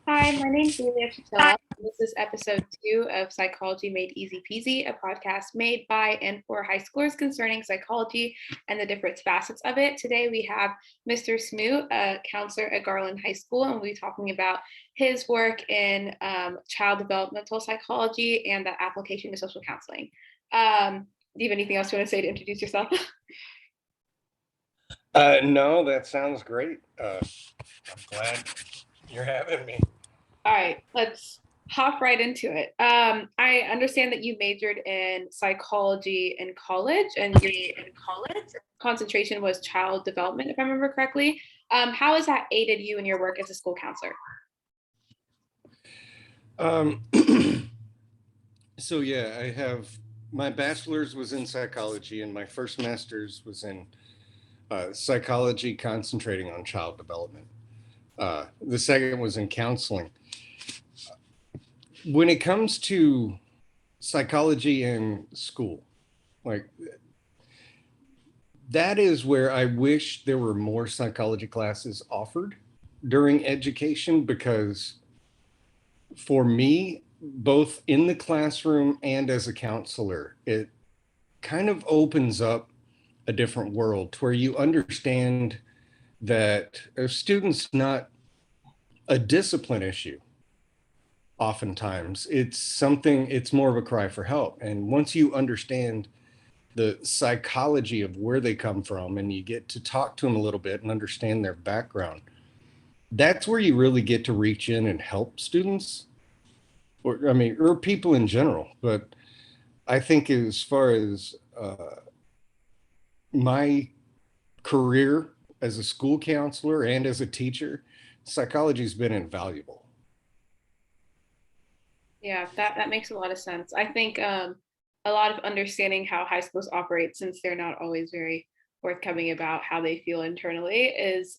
Hi, my name's Julia Chatilla. This is episode 2 of Psychology Made Easy Peasy, a podcast made by and for high schoolers concerning psychology and the different facets of it. Today we have Mr. Smoot, a counselor at Garland High School, and we'll be talking about his work in child developmental psychology and the application to social counseling. Do you have anything else you want to say to introduce yourself? No, that sounds great. I'm glad you're having me. All right, let's hop right into it. I understand that you majored in psychology in college, and your concentration was child development, if I remember correctly. How has that aided you in your work as a school counselor? Um, so yeah, I have my bachelor's was in psychology, and my first master's was in psychology, concentrating on child development. The second was in counseling. When it comes to psychology in school, like that is where I wish there were more psychology classes offered during education because for me, both in the classroom and as a counselor, it kind of opens up a different world to where you understand that a student's not a discipline issue. Oftentimes, it's more of a cry for help. And once you understand the psychology of where they come from and you get to talk to them a little bit and understand their background, that's where you really get to reach in and help students or I mean, or people in general. But I think as far as my career as a school counselor and as a teacher, psychology's been invaluable. Yeah, that makes a lot of sense. I think a lot of understanding how high schools operate, since they're not always very forthcoming about how they feel internally, is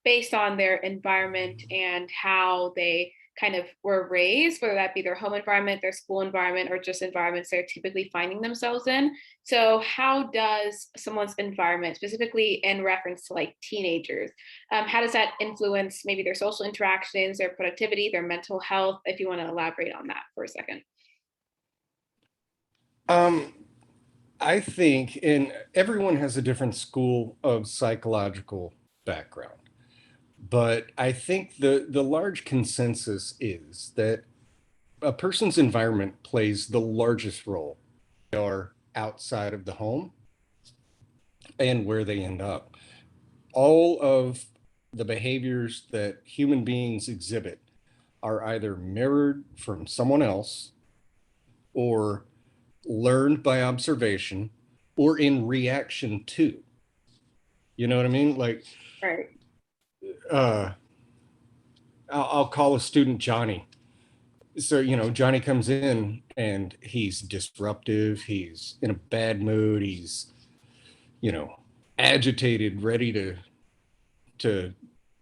based on their environment and how they kind of were raised, whether that be their home environment, their school environment, or just environments they're typically finding themselves in. So, how does someone's environment, specifically in reference to like teenagers, how does that influence maybe their social interactions, their productivity, their mental health? If you want to elaborate on that for a second. Um, I think, and everyone has a different school of psychological background, but I think the large consensus is that a person's environment plays the largest role. They are outside of the home and where they end up. All of the behaviors that human beings exhibit are either mirrored from someone else or learned by observation or in reaction to. You know what I mean? Like, Right. uh, I'll call a student Johnny. So, Johnny comes in and he's disruptive. He's in a bad mood. He's, you know, agitated, ready to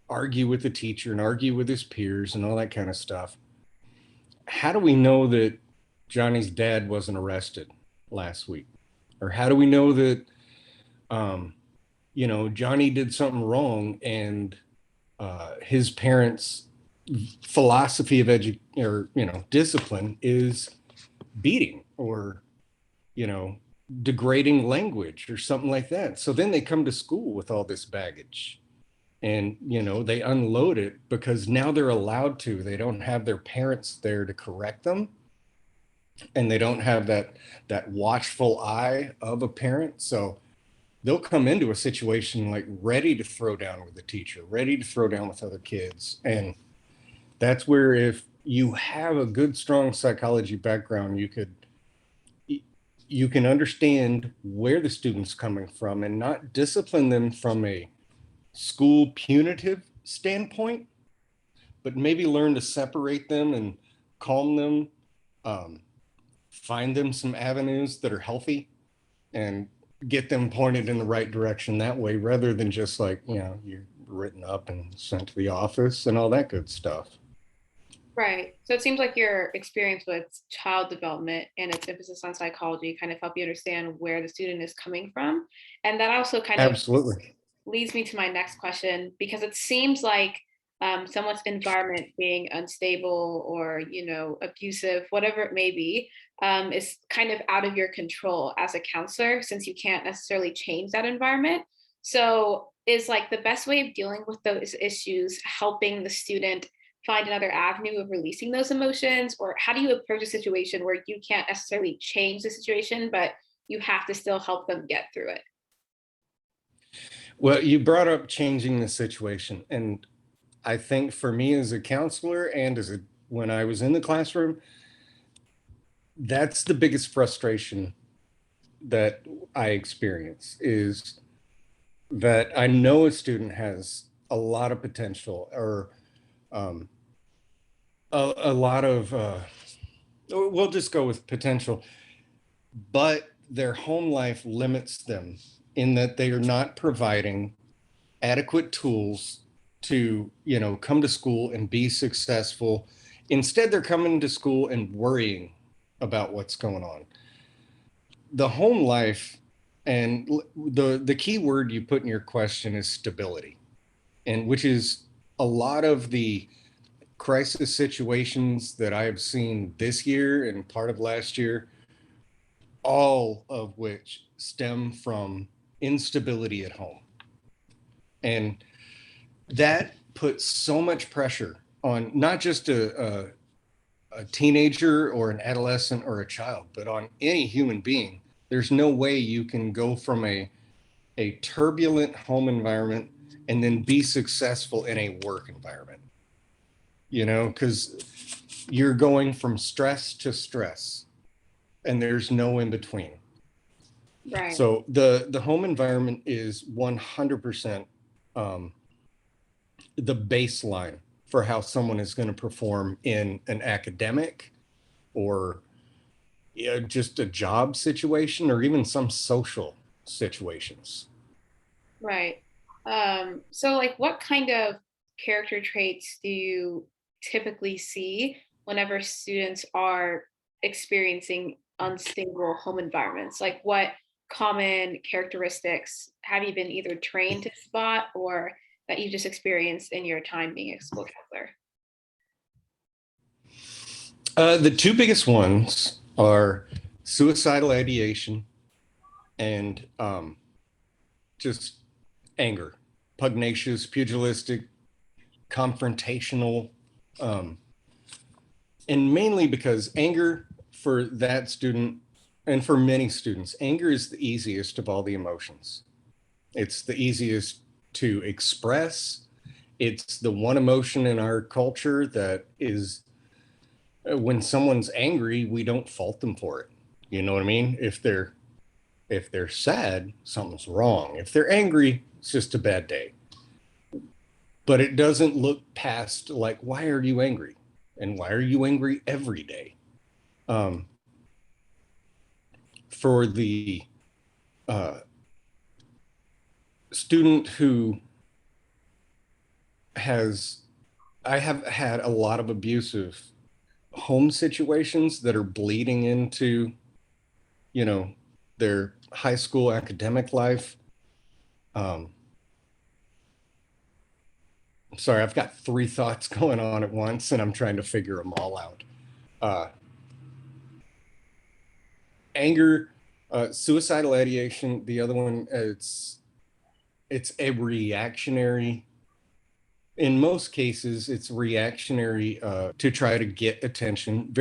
argue with the teacher and argue with his peers and all that kind of stuff. How do we know that Johnny's dad wasn't arrested last week? Or how do we know that, um, Johnny did something wrong and his parents' philosophy of discipline is beating or, you know, degrading language or something like that. So then they come to school with all this baggage and they unload it because now they're allowed to. They don't have their parents there to correct them, and they don't have that watchful eye of a parent. So they'll come into a situation like ready to throw down with the teacher, ready to throw down with other kids. And that's where, if you have a good strong psychology background, you can understand where the student's coming from and not discipline them from a school punitive standpoint, but maybe learn to separate them and calm them, um, find them some avenues that are healthy, and get them pointed in the right direction that way, rather than just like, you're written up and sent to the office and all that good stuff. Right. So it seems like your experience with child development and its emphasis on psychology kind of help you understand where the student is coming from. And that also kind of Absolutely. leads me to my next question, because it seems like someone's environment being unstable or, abusive, whatever it may be, is kind of out of your control as a counselor, since you can't necessarily change that environment. So is like the best way of dealing with those issues helping the student find another avenue of releasing those emotions? Or how do you approach a situation where you can't necessarily change the situation, but you have to still help them get through it? Well, you brought up changing the situation, and I think for me as a counselor and when I was in the classroom, that's the biggest frustration that I experience is that I know a student has a lot of potential or um, a lot of, we'll just go with potential, but their home life limits them in that they are not providing adequate tools to, come to school and be successful. Instead, they're coming to school and worrying about what's going on. The home life, and the key word you put in your question is stability, and which is a lot of the crisis situations that I have seen this year and part of last year, all of which stem from instability at home. And that puts so much pressure on not just a teenager or an adolescent or a child, but on any human being. There's no way you can go from a turbulent home environment and then be successful in a work environment, because you're going from stress to stress and there's no in between. Right. So the home environment is 100% the baseline for how someone is going to perform in an academic or just a job situation or even some social situations. Right. So like what kind of character traits do you typically see whenever students are experiencing unstable home environments? Like what common characteristics have you been either trained to spot or that you just experienced in your time being a school counselor? The two biggest ones are suicidal ideation and just anger, pugnacious, pugilistic, confrontational, um, and mainly because anger for that student and for many students, anger is the easiest of all the emotions. It's the easiest to express. It's the one emotion in our culture that is, when someone's angry, we don't fault them for it. You know what I mean? If they're sad, something's wrong. If they're angry, it's just a bad day. But it doesn't look past like, why are you angry? And why are you angry every day? Um, for the uh, student who has, I have had a lot of abusive home situations that are bleeding into, you know, their high school academic life. Um, sorry, I've got three thoughts going on at once and I'm trying to figure them all out. Uh, anger, suicidal ideation. The other one, it's a reactionary. In most cases, it's reactionary to try to get attention.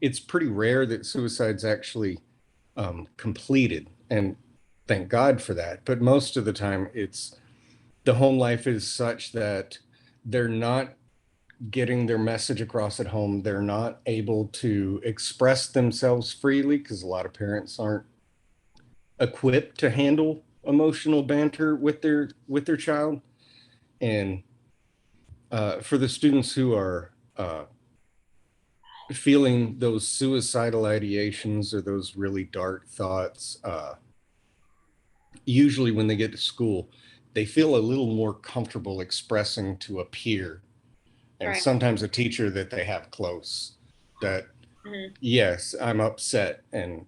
It's pretty rare that suicide's actually completed, and thank God for that. But most of the time, it's the home life is such that they're not getting their message across at home. They're not able to express themselves freely because a lot of parents aren't equipped to handle emotional banter with their child. And for the students who are feeling those suicidal ideations or those really dark thoughts, usually when they get to school, they feel a little more comfortable expressing to a peer and Right. sometimes a teacher that they have close that, Mhm. yes, I'm upset and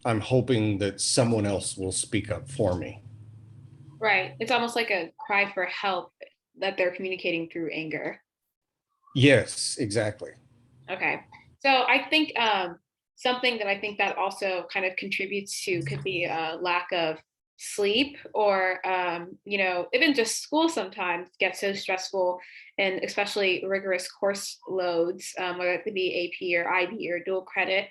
I'm hoping that someone else will speak up for me. Right. It's almost like a cry for help that they're communicating through anger. Yes, exactly. Okay. So I think something that I think that also kind of contributes to could be a lack of sleep, or even just school sometimes gets so stressful, and especially rigorous course loads, whether it be AP or IB or dual credit.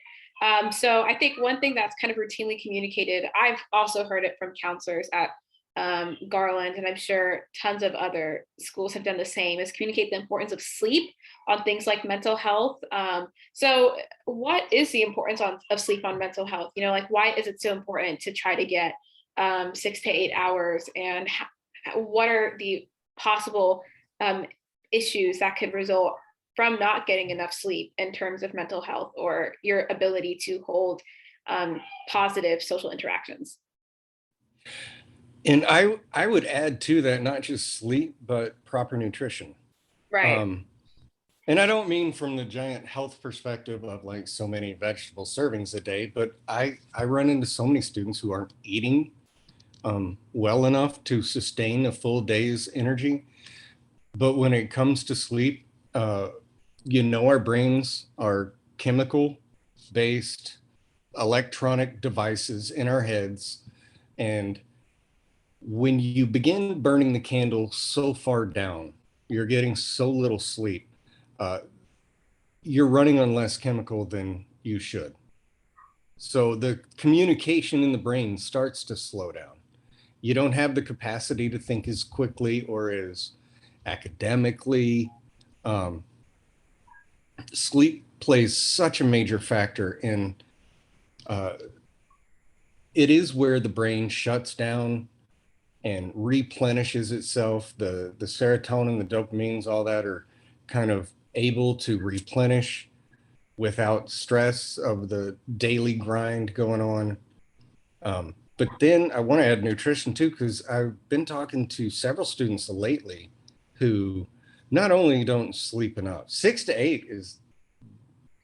So I think one thing that's kind of routinely communicated, I've also heard it from counselors at Garland, and I'm sure tons of other schools have done the same, is communicate the importance of sleep on things like mental health. So what is the importance of sleep on mental health? Like, why is it so important to try to get 6 to 8 hours, and what are the possible um, issues that could result from not getting enough sleep in terms of mental health or your ability to hold positive social interactions? And I would add to that not just sleep, but proper nutrition. Right. Um, and I don't mean from the giant health perspective of like so many vegetable servings a day, but I run into so many students who aren't eating well enough to sustain a full day's energy. But when it comes to sleep, uh, our brains are chemical based electronic devices in our heads. And when you begin burning the candle so far down, you're getting so little sleep, uh, you're running on less chemical than you should. So the communication in the brain starts to slow down. You don't have the capacity to think as quickly or as academically. Um, Sleep plays such a major factor in uh, it is where the brain shuts down and replenishes itself. The serotonin, the dopamines, all that are kind of able to replenish without stress of the daily grind going on. But then I want to add nutrition too, because I've been talking to several students lately who not only don't sleep enough, 6 to 8 is,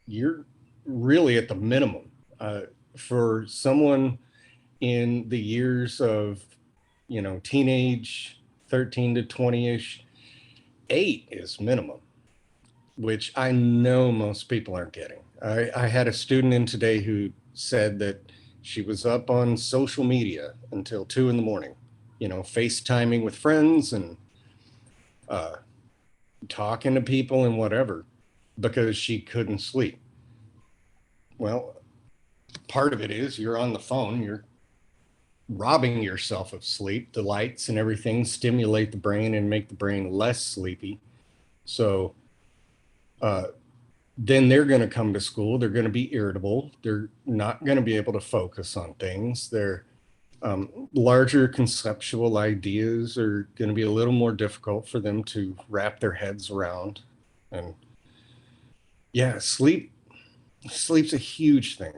you're really at the minimum. For someone in the years of, teenage, 13 to 20-ish, 8 is minimum, which I know most people aren't getting. I had a student in today who said that she was up on social media until 2 in the morning, FaceTiming with friends and uh, talking to people and whatever because she couldn't sleep. Well, part of it is you're on the phone, you're robbing yourself of sleep. The lights and everything stimulate the brain and make the brain less sleepy. So uh, then they're going to come to school. They're going to be irritable. They're not going to be able to focus on things. Their larger conceptual ideas are going to be a little more difficult for them to wrap their heads around. And yeah, sleep's a huge thing.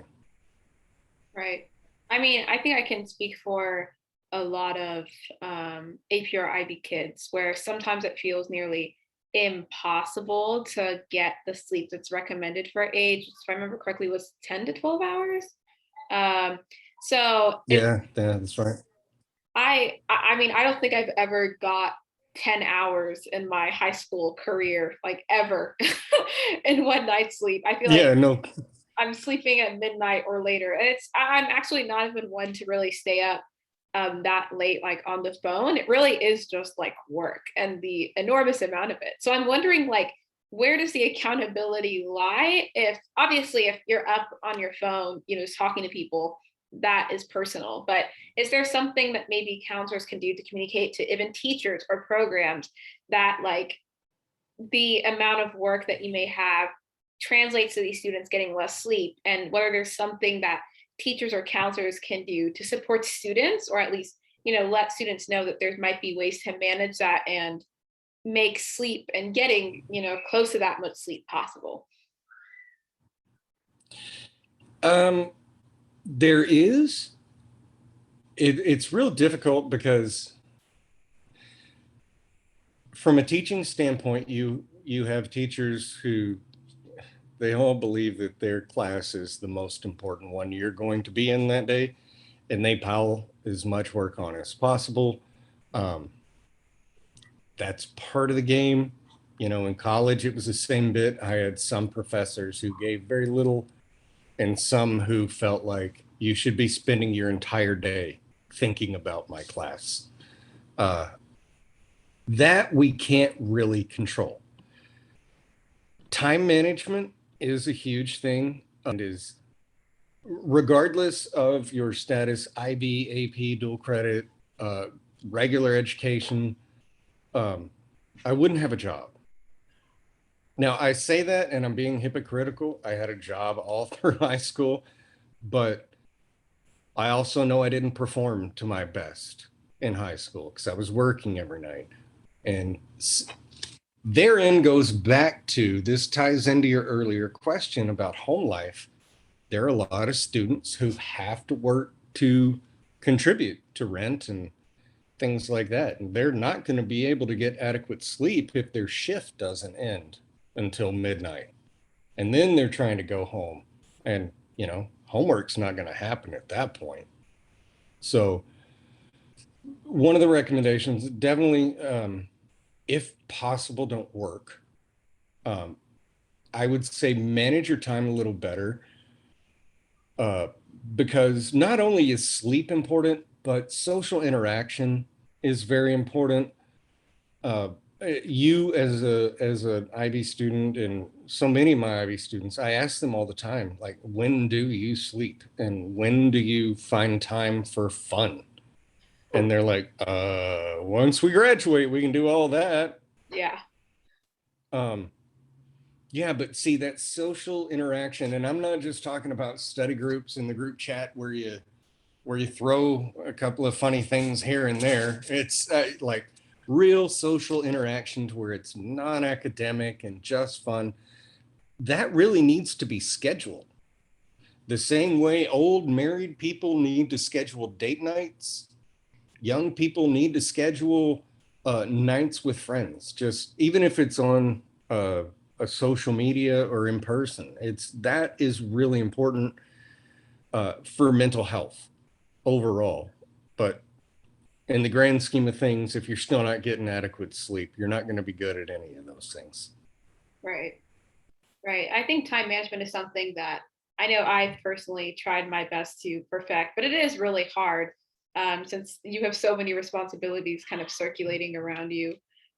Right. I mean, I think I can speak for a lot of APR IB kids where sometimes it feels nearly impossible to get the sleep that's recommended for age, if I remember correctly, was 10 to 12 hours. Um, so it's Yeah, yeah, that's right. I mean, I don't think I've ever got 10 hours in my high school career, like ever, in one night's sleep. I feel like Yeah, no. I'm sleeping at midnight or later. I'm actually not even one to really stay up that late, like on the phone. It really is just like work and the enormous amount of it. So I'm wondering, like, where does the accountability lie? If obviously, if you're up on your phone, just talking to people, that is personal. But is there something that maybe counselors can do to communicate to even teachers or programs that, like, the amount of work that you may have translates to these students getting less sleep, and whether there's something that teachers or counselors can do to support students, or at least let students know that there might be ways to manage that and make sleep and getting close to that much sleep possible. Um, there is. It's real difficult because from a teaching standpoint, you have teachers who they all believe that their class is the most important one you're going to be in that day, and they pile as much work on as possible. Um, That's part of the game. You know, in college, it was the same bit. I had some professors who gave very little and some who felt like you should be spending your entire day thinking about my class. Uh, that we can't really control. Time management is a huge thing and is regardless of your status, IB, AP, dual credit, uh, regular education, um, I wouldn't have a job. Now, I say that and I'm being hypocritical. I had a job all through high school, but I also know I didn't perform to my best in high school because I was working every night. And therein goes back to this ties into your earlier question about home life. There are a lot of students who have to work to contribute to rent and things like that. And they're not going to be able to get adequate sleep if their shift doesn't end until midnight. And then they're trying to go home. And, you know, homework's not going to happen at that point. So, one of the recommendations definitely, if possible, don't work. Um, I would say manage your time a little better uh, because not only is sleep important, but social interaction is very important. Uh, you as an IB student and so many of my IB students, I ask them all the time, like, when do you sleep and when do you find time for fun? And they're like, once we graduate, we can do all that. Yeah. Um, Yeah, but see that social interaction, and I'm not just talking about study groups in the group chat where you throw a couple of funny things here and there. It's like real social interaction to where it's non-academic and just fun. That really needs to be scheduled. The same way old married people need to schedule date nights, young people need to schedule nights with friends. Just even if it's on a social media or in person, it's that is really important for mental health overall. But in the grand scheme of things, if you're still not getting adequate sleep, you're not going to be good at any of those things. Right. Right. I think time management is something that I know I've personally tried my best to perfect, but it is really hard since you have so many responsibilities kind of circulating around you.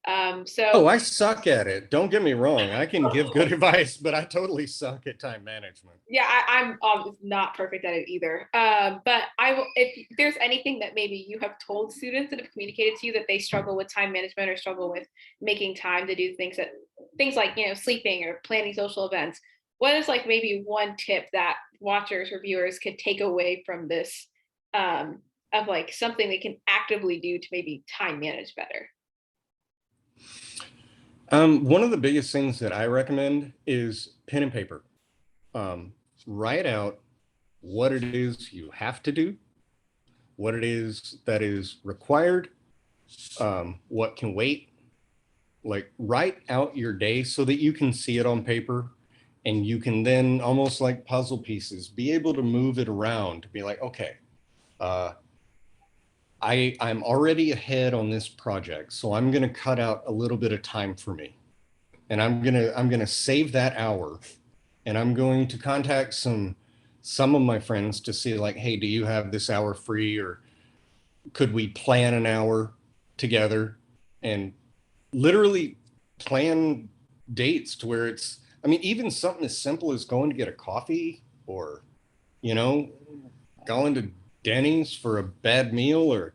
Oh, So I suck at it. Don't get me wrong. I can give good advice, but I totally suck at time management. yeah, I'm not perfect at it either. But I will, if there's anything that maybe you have told students that have communicated to you that they struggle with time management or struggle with making time to do things like, you know, sleeping or planning social events, what is like maybe one tip that watchers or viewers could take away from this of like something they can actively do to maybe time manage better? One of the biggest things that I recommend is pen and paper. Um, Write out what it is you have to do, what it is that is required, what can wait. Like write out your day so that you can see it on paper and you can then almost like puzzle pieces be able to move it around to be like, okay, uh, I'm already ahead on this project, so I'm going to cut out a little bit of time for me, and I'm gonna save that hour, and I'm going to contact some of my friends to see like, hey, do you have this hour free, or could we plan an hour together, and literally plan dates to where it's, I mean, even something as simple as going to get a coffee or, you know, going to Denny's for a bad meal or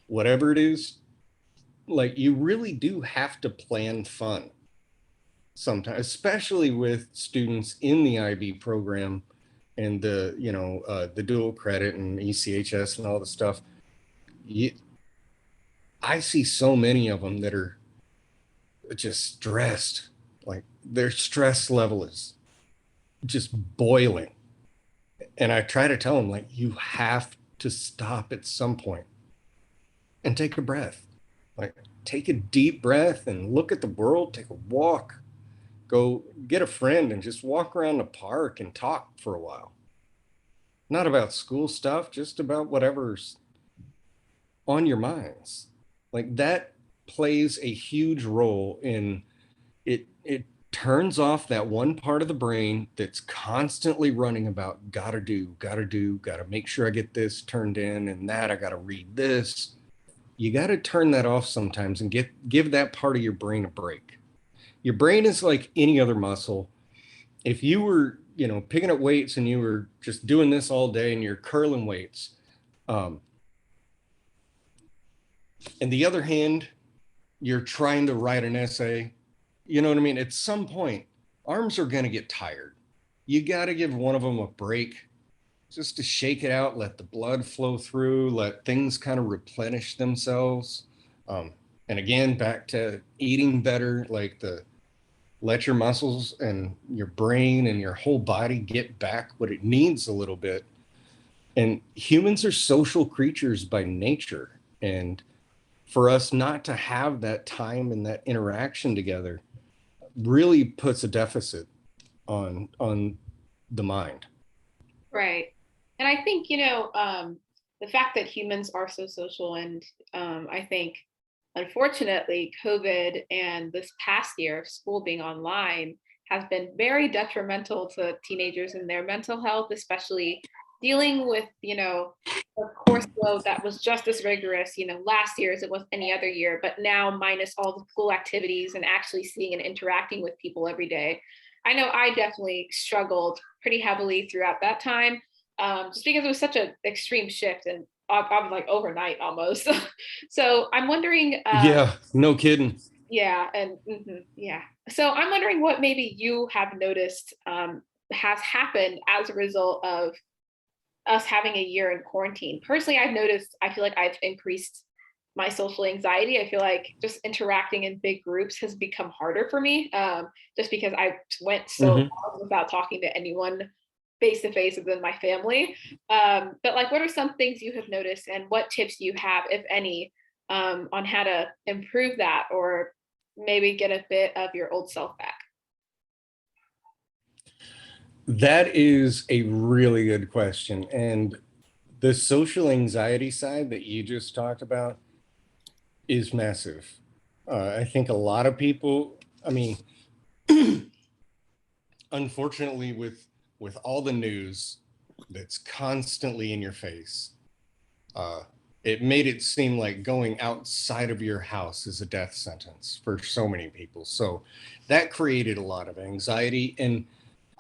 whatever it is. Like, you really do have to plan fun sometimes, especially with students in the IB program and the, you know, the dual credit and ECHS and all the stuff. You, I see so many of them that are just stressed. Like their stress level is just boiling. And I try to tell them, like, you have to stop at some point and take a breath. Like, take a deep breath and look at the world, take a walk, go get a friend and just walk around the park and talk for a while. Not about school stuff, just about whatever's on your minds. Like that, plays a huge role in it turns off that one part of the brain that's constantly running about gotta make sure I get this turned in and that I gotta read this. You gotta turn that off sometimes and give that part of your brain a break. Your brain is like any other muscle. If you were, picking up weights and you were just doing this all day and you're curling weights, um, and the other hand, you're trying to write an essay, you know what I mean? At some point, arms are going to get tired. You got to give one of them a break just to shake it out, let the blood flow through, let things kind of replenish themselves. Um, and again, back to eating better, like let your muscles and your brain and your whole body get back what it needs a little bit. And humans are social creatures by nature. And for us not to have that time and that interaction together really puts a deficit on the mind. Right. And I think, the fact that humans are so social, and I think, unfortunately, COVID and this past year of school being online has been very detrimental to teenagers and their mental health, especially dealing with, a course load that was just as rigorous, last year as it was any other year, but now minus all the school activities and actually seeing and interacting with people every day. I know I definitely struggled pretty heavily throughout that time, just because it was such an extreme shift and I'm like overnight almost. So I'm wondering, Yeah, no kidding. yeah, and yeah. So I'm wondering what maybe you have noticed has happened as a result of us having a year in quarantine. Personally, I've noticed, I feel like I've increased my social anxiety. I feel like just interacting in big groups has become harder for me, just because I went so Hmm. long without talking to anyone face to face within my family. But like, what are some things you have noticed, and what tips you have, if any, on how to improve that, or maybe get a bit of your old self back? That is a really good question. And the social anxiety side that you just talked about is massive. I think a lot of people, I mean, unfortunately, with all the news that's constantly in your face, uh, it made it seem like going outside of your house is a death sentence for so many people. So that created a lot of anxiety, and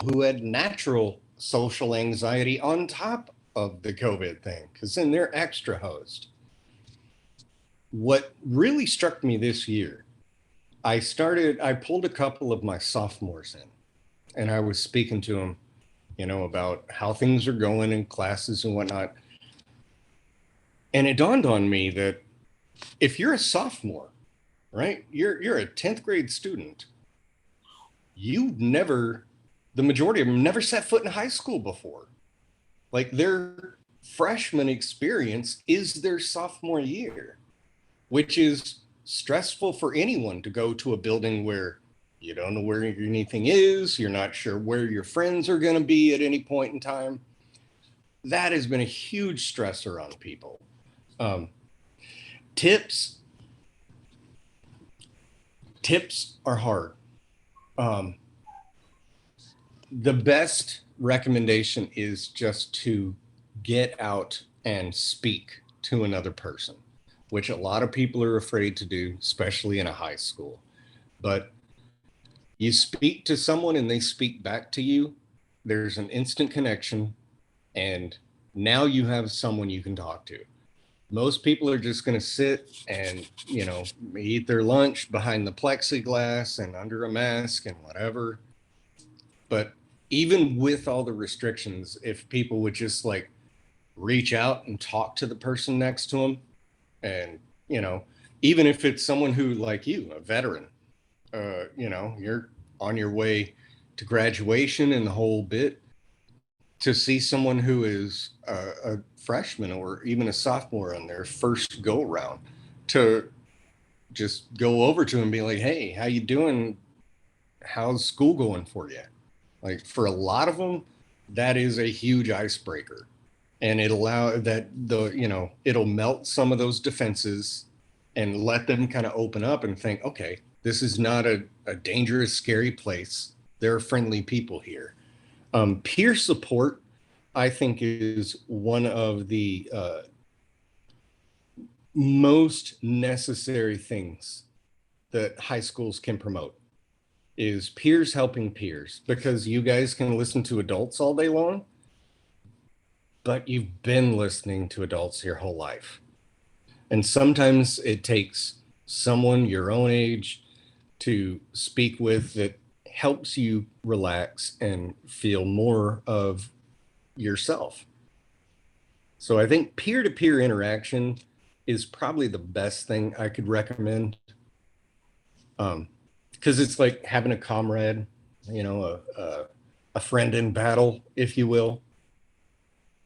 who had natural social anxiety on top of the COVID thing, because then they're extra hosed. What really struck me this year, I pulled a couple of my sophomores in and I was speaking to them, about how things are going in classes and whatnot. And it dawned on me that if you're a sophomore, right, you're a 10th grade student, you've never, the majority of them never set foot in high school before. Like their freshman experience is their sophomore year, which is stressful for anyone to go to a building where you don't know where anything is, you're not sure where your friends are going to be at any point in time. That has been a huge stressor on people. Um, tips tips are hard. Um, the best recommendation is just to get out and speak to another person, which a lot of people are afraid to do, especially in a high school. But you speak to someone and they speak back to you, there's an instant connection, and now you have someone you can talk to. Most people are just going to sit and, eat their lunch behind the plexiglass and under a mask and whatever. But even with all the restrictions, if people would just like reach out and talk to the person next to them, and, you know, even if it's someone who, like you, a veteran, you're on your way to graduation and the whole bit, to see someone who is a freshman or even a sophomore on their first go around, to just go over to him and be like, hey, how you doing? How's school going for you? Like for a lot of them, that is a huge icebreaker, and it'll melt some of those defenses, and let them kind of open up and think, okay, this is not a dangerous, scary place. There are friendly people here. Peer support, I think, is one of the most necessary things that high schools can promote is peers helping peers, because you guys can listen to adults all day long, but you've been listening to adults your whole life. And sometimes it takes someone your own age to speak with that helps you relax and feel more of yourself. So I think peer-to-peer interaction is probably the best thing I could recommend. Because it's like having a comrade, a friend in battle, if you will.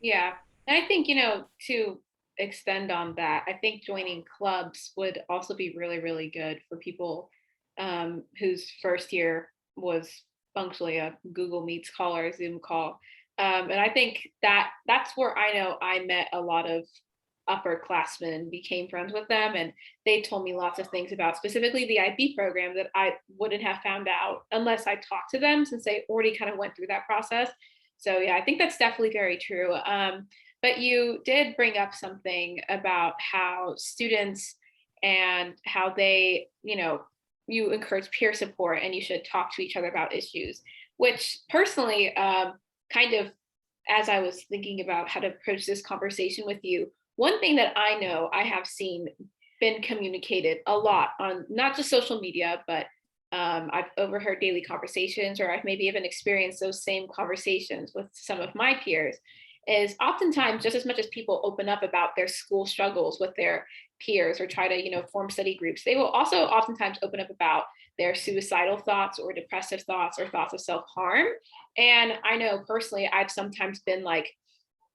Yeah. And I think, to extend on that, I think joining clubs would also be really, really good for people whose first year was functionally a Google Meets call or a Zoom call. And I think that's where I know I met a lot of upperclassmen and became friends with them. And they told me lots of things about specifically the IB program that I wouldn't have found out unless I talked to them, since they already kind of went through that process. So yeah, I think that's definitely very true. But you did bring up something about how students and how they, you encourage peer support and you should talk to each other about issues, which personally, kind of, as I was thinking about how to approach this conversation with you, one thing that I know I have seen been communicated a lot on not just social media, but I've overheard daily conversations, or I've maybe even experienced those same conversations with some of my peers, is oftentimes just as much as people open up about their school struggles with their peers or try to, form study groups, they will also oftentimes open up about their suicidal thoughts or depressive thoughts or thoughts of self-harm. And I know personally, I've sometimes been like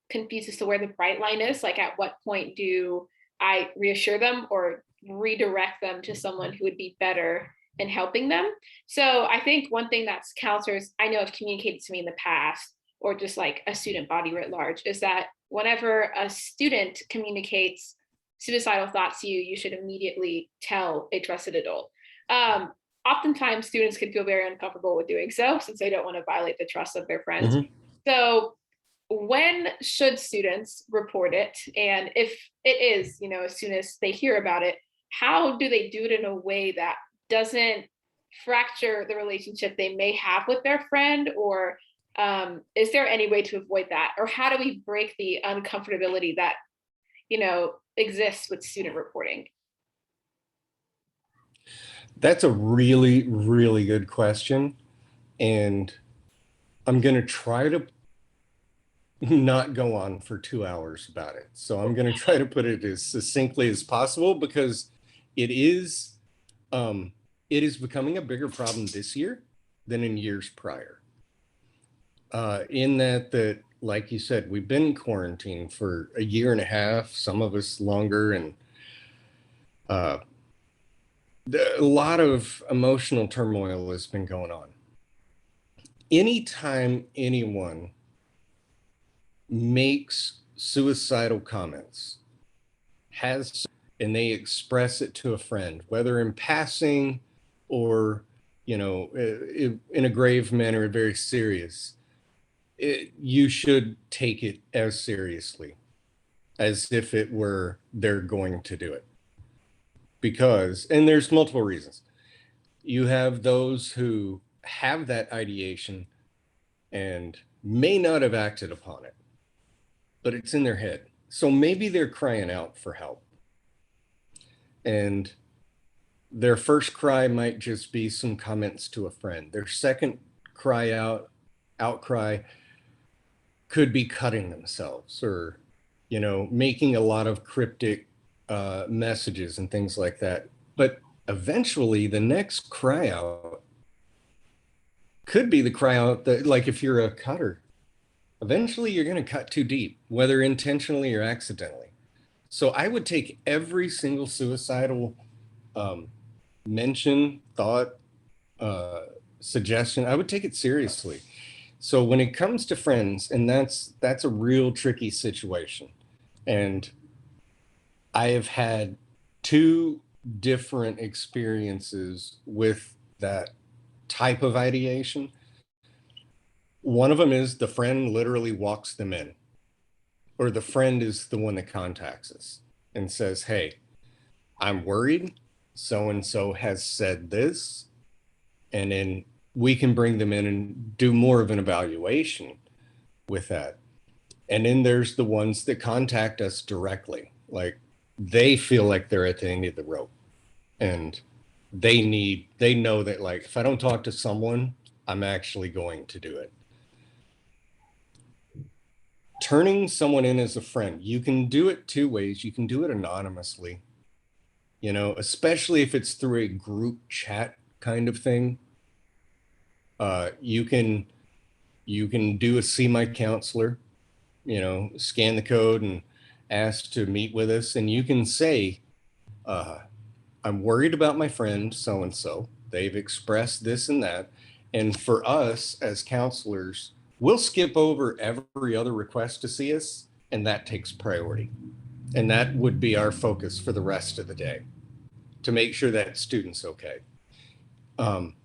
confused as to where the bright line is. Like, at what point do I reassure them or redirect them to someone who would be better in helping them? So I think one thing that counselors I know have communicated to me in the past, or just like a student body writ large, is that whenever a student communicates suicidal thoughts to you, you should immediately tell a trusted adult. Oftentimes, students can feel very uncomfortable with doing so since they don't want to violate the trust of their friends. Mhm. So when should students report it? And if it is, as soon as they hear about it, how do they do it in a way that doesn't fracture the relationship they may have with their friend? Or is there any way to avoid that? Or how do we break the uncomfortability that, exists with student reporting? That's a really, really good question. And I'm going to try to not go on for 2 hours about it. So I'm going to try to put it as succinctly as possible, because it is it is becoming a bigger problem this year than in years prior. In that, like you said, we've been in quarantine for a year and a half, some of us longer, and uh, a lot of emotional turmoil has been going on. Anytime anyone makes suicidal comments, has, and they express it to a friend, whether in passing or, in a grave manner, very serious, you should take it as seriously as if it were they're going to do it. Because, and there's multiple reasons. You have those who have that ideation and may not have acted upon it, but it's in their head. So maybe they're crying out for help. And their first cry might just be some comments to a friend. Their second outcry could be cutting themselves, or, making a lot of cryptic messages and things like that. But eventually, the next cry out could be the cry out that, like, if you're a cutter, eventually you're going to cut too deep, whether intentionally or accidentally. So I would take every single suicidal um, mention, thought, uh, suggestion. I would take it seriously. So when it comes to friends, and that's a real tricky situation. And I have had two different experiences with that type of ideation. One of them is the friend literally walks them in, or the friend is the one that contacts us and says, hey, I'm worried. So and so has said this. And then we can bring them in and do more of an evaluation with that. And then there's the ones that contact us directly. Like they feel like they're at the end of the rope and they know that, like, if I don't talk to someone, I'm actually going to do it. Turning someone in as a friend, you can do it two ways. You can do it anonymously, especially if it's through a group chat kind of thing. You can do a see my counselor, scan the code and ask to meet with us. And you can say, uh, I'm worried about my friend so and so. They've expressed this and that. And for us as counselors, we'll skip over every other request to see us, and that takes priority. And that would be our focus for the rest of the day to make sure that student's okay. Um,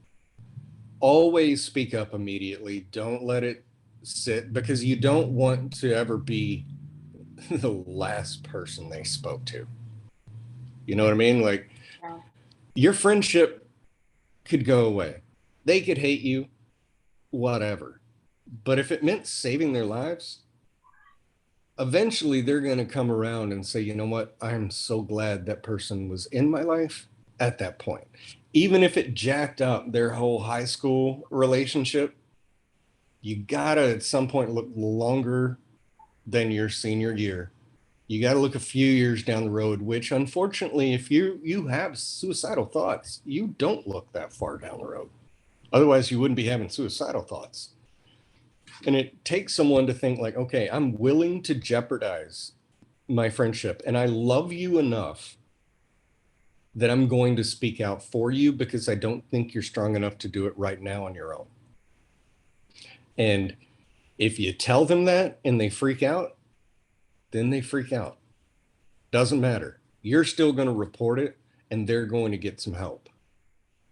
Always speak up immediately. Don't let it sit, because you don't want to ever be the last person they spoke to. You know what I mean? Like, Yeah. your friendship could go away. They could hate you, whatever. But if it meant saving their lives, eventually they're going to come around and say, you know what? I'm so glad that person was in my life at that point. Even if it jacked up their whole high school relationship, you got to at some point look longer than your senior year. You got to look a few years down the road, which unfortunately, if you have suicidal thoughts, you don't look that far down the road. Otherwise, you wouldn't be having suicidal thoughts. And it takes someone to think like, okay, I'm willing to jeopardize my friendship and I love you enough that I'm going to speak out for you because I don't think you're strong enough to do it right now on your own. And if you tell them that and they freak out, then they freak out. Doesn't matter. You're still going to report it and they're going to get some help.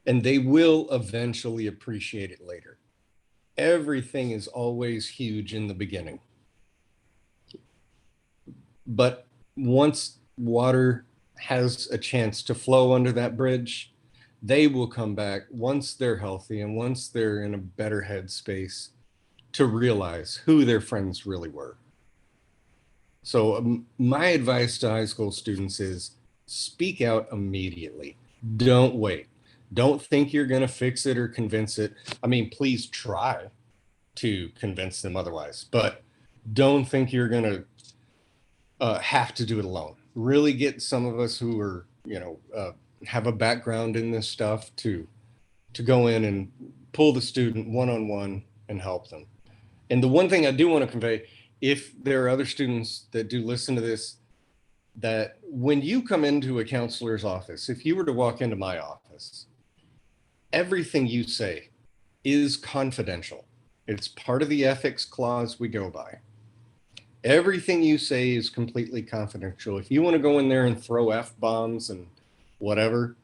And they will eventually appreciate it later. Everything is always huge in the beginning. But once water has a chance to flow under that bridge, they will come back once they're healthy and once they're in a better headspace to realize who their friends really were. So, my advice to high school students is speak out immediately. Don't wait. Don't think you're going to fix it or convince it. I mean, please try to convince them otherwise, but don't think you're going to have to do it alone. Really get some of us who are, have a background in this stuff to go in and pull the student one on one and help them. And the one thing I do want to convey, if there are other students that do listen to this, that when you come into a counselor's office, if you were to walk into my office, everything you say is confidential. It's part of the ethics clause we go by. Everything you say is completely confidential. If you want to go in there and throw F-bombs and whatever,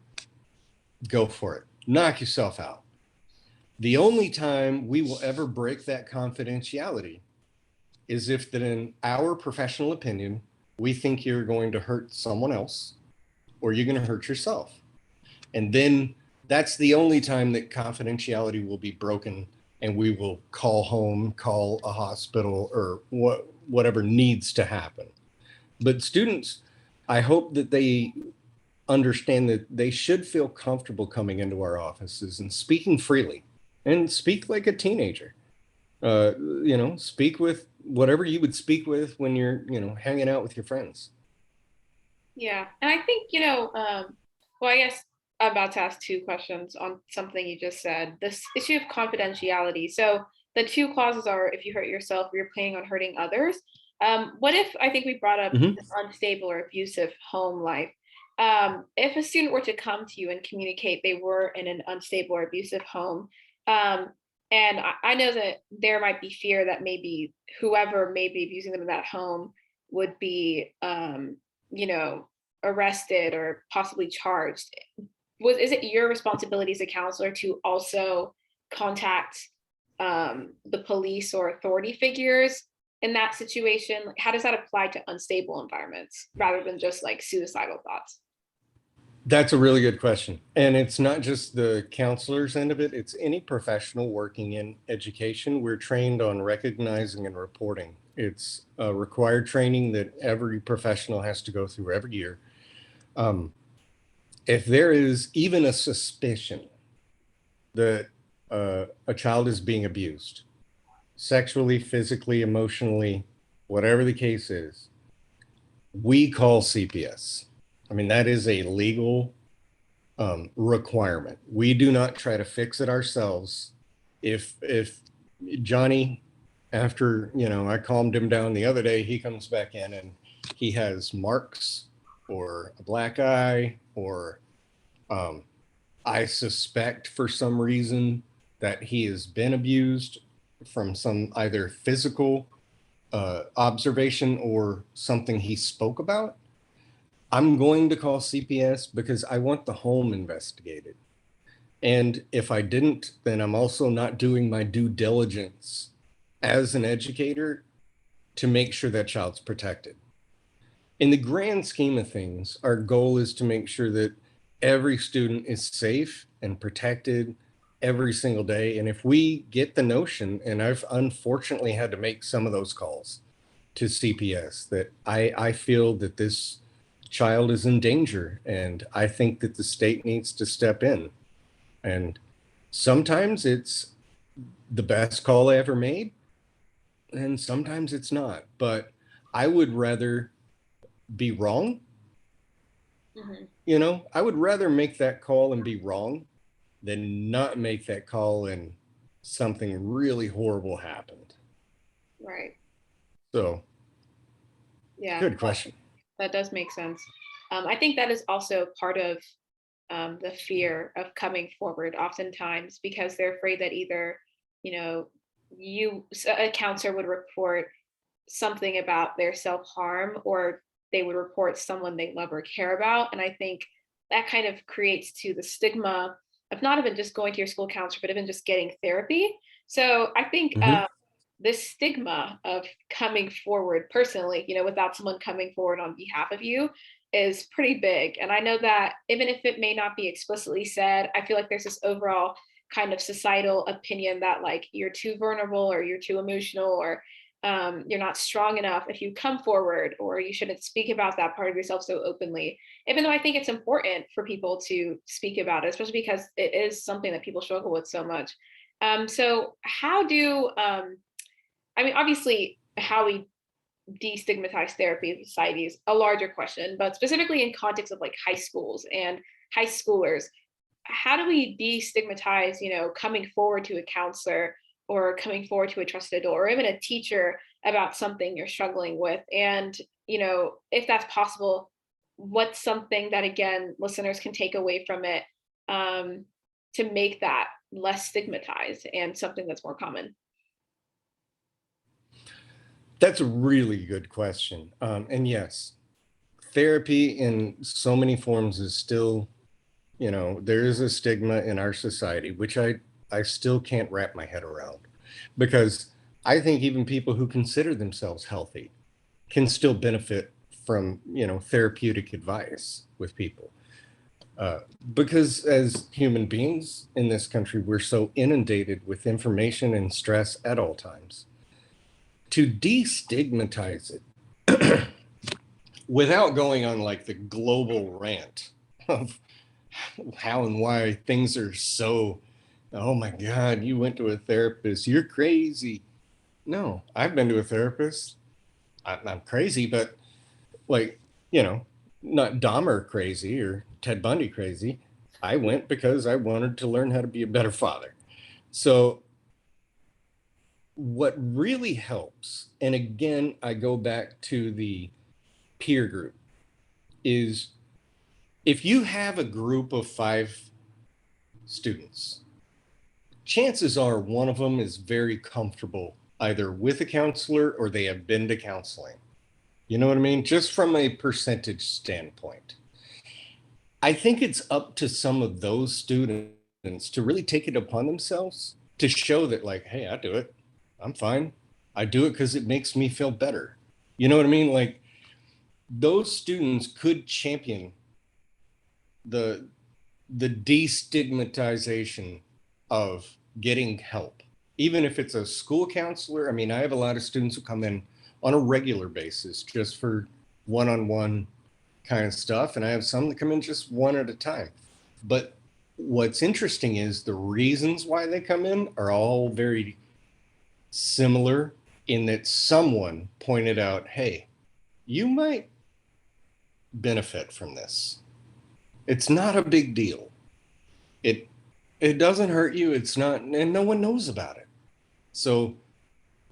go for it. Knock yourself out. The only time we will ever break that confidentiality is if that in our professional opinion, we think you're going to hurt someone else or you're going to hurt yourself. And then that's the only time that confidentiality will be broken and we will call home, call a hospital, or whatever needs to happen. But students, I hope that they understand that they should feel comfortable coming into our offices and speaking freely and speak like a teenager. Speak with whatever you would speak with when you're, hanging out with your friends. Yeah. And I think, well, I guess I'm about to ask two questions on something you just said. This issue of confidentiality. So the two clauses are if you hurt yourself or you're planning on hurting others. What if I think we brought up Mm-hmm. this unstable or abusive home life? If a student were to come to you and communicate they were in an unstable or abusive home, um, and I know that there might be fear that maybe whoever may be abusing them in that home would be, you know, arrested or possibly charged, is it your responsibility as a counselor to also contact the police or authority figures in that situation? Like, how does that apply to unstable environments rather than just like suicidal thoughts? That's a really good question. And it's not just the counselor's end of it, it's any professional working in education. We're trained on recognizing and reporting. It's a required training that every professional has to go through every year. Um, if there is even a suspicion that a child is being abused, sexually, physically, emotionally, whatever the case is, we call CPS. I mean, that is a legal requirement. We do not try to fix it ourselves. If Johnny, after I calmed him down the other day, he comes back in and he has marks or a black eye, or I suspect for some reason that he has been abused from some either physical observation or something he spoke about, I'm going to call CPS because I want the home investigated. And if I didn't, then I'm also not doing my due diligence as an educator to make sure that child's protected. In the grand scheme of things, our goal is to make sure that every student is safe and protected every single day. And if we get the notion, and I've unfortunately had to make some of those calls to CPS, that I feel that this child is in danger and I think that the state needs to step in. And sometimes it's the best call I ever made, and sometimes it's not. But I would rather be wrong. Mhm. I would rather make that call and be wrong than not make that call and something really horrible happened. Right. So, Yeah, good question. that does make sense. I think that is also part of the fear of coming forward oftentimes because they're afraid that either, you know, a counselor would report something about their self-harm, or they would report someone they love or care about. And I think that kind of creates to the stigma of not even just going to your school counselor, but even just getting therapy. So I think Mhm. this stigma of coming forward personally, without someone coming forward on behalf of you is pretty big. And I know that even if it may not be explicitly said, I feel like there's this overall kind of societal opinion that like you're too vulnerable or you're too emotional or you're not strong enough if you come forward, or you shouldn't speak about that part of yourself so openly. Even though I think it's important for people to speak about it, especially because it is something that people struggle with so much. So how do I mean, obviously, how we destigmatize therapy in society is a larger question, but specifically in context of like high schools and high schoolers, how do we destigmatize, coming forward to a counselor or coming forward to a trusted adult or even a teacher about something you're struggling with? And, if that's possible, what's something that, again, listeners can take away from it um, to make that less stigmatized and something that's more common? That's a really good question. And yes, therapy in so many forms is still, there is a stigma in our society, which I still can't wrap my head around, because I think even people who consider themselves healthy can still benefit from, therapeutic advice with people. Because as human beings in this country, we're so inundated with information and stress at all times. To destigmatize it without going on like the global rant of how and why things are so, oh my God, you went to a therapist, you're crazy. No, I've been to a therapist. I'm crazy, but like, you know, not Dahmer crazy or Ted Bundy crazy. I went because I wanted to learn how to be a better father. So, what really helps, and again, I go back to the peer group, is if you have a group of 5 students, chances are one of them is very comfortable either with a counselor or they have been to counseling. You know what I mean? Just from a percentage standpoint. I think it's up to some of those students to really take it upon themselves to show that, like, hey, I do it. I'm fine. I do it because it makes me feel better. You know what I mean? Like, those students could champion the destigmatization of getting help, even if it's a school counselor. I mean, I have a lot of students who come in on a regular basis just for one-on-one kind of stuff, and I have some that come in just one at a time. But what's interesting is the reasons why they come in are all very similar, in that someone pointed out, hey, you might benefit from this. It's not a big deal. It it doesn't hurt you. It's not, and no one knows about it. So